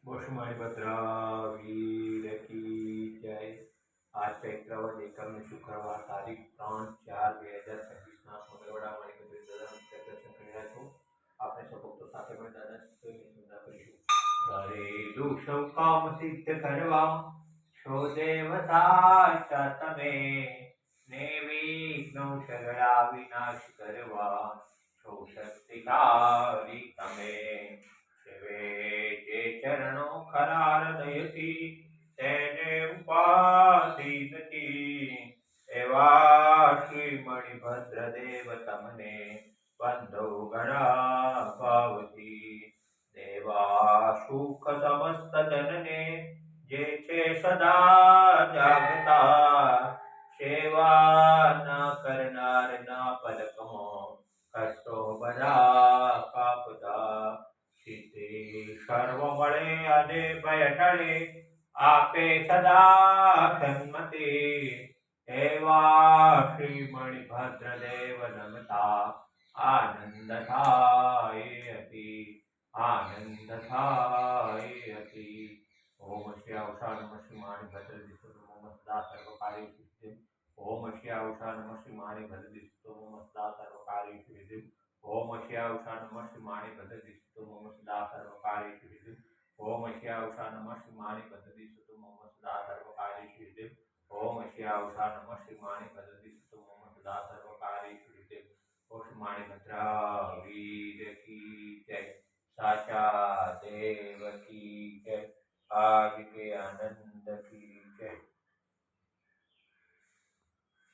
भद्रा वीर की जय। आज चैत्रवद एकम शुक्रवार तारीख 3/4/2026 मंगलवार मणिभद्र दादा दर्शन કરી રહ્યા છો। આપણે સૌ ભક્તો સાથે મળી દાદા સ્તુતિની નિંદા કરીશું। ઘરેલું સૌ કામ સિદ્ધ કરવા છો દેવતા તમે, ને વિઘ્નો સગળા વિનાશ કરવા છો શક્તિશાળી તમે। જે ચરણો ખરા હૃદયથી તેને ઉપાધિ નથી, એવા શ્રી મણિભદ્ર દેવ તમને બંધો ઘણા ભાવથી। દેવા સુખ સમસ્ત જનને જે છે સદા જાગતા, સેવા ના કરનાર ના પલકમાં કષ્ટો બધા કાપતા। સર્વ મળે અને ભય ટળે આપે સદા સન્મતિ, એવા શ્રી મણિભદ્ર દેવ નમતા આનંદ થાય અતિ, આનંદ થાય અતિ। ઓમ શ્રી આવષા નમઃ શ્રી મણિભદ્ર દિશો સદા સર્વ કાર્ય સિદ્ધિ। ઓમ શ્રી આવષા નમઃ શ્રી મણિભદ્ર દિશો સદા સર્વ કાર્ય સિદ્ધિ। ओम श्यावशा नमः श्रीमाणि भद्रदी सुतो मम सदा सर्वकार्येषु सिद्धिं। ओम श्यावशा नमः श्रीमाणि भद्रदी सुतो मम सदा सर्वकार्येषु सिद्धिं। ओम श्यावशा नमः श्रीमाणि भद्रदी सुतो मम सदा सर्वकार्येषु सिद्धिं। ओ श्रीमाणि भद्रा वीर की जय, साचा देव की जय। आज के आनंद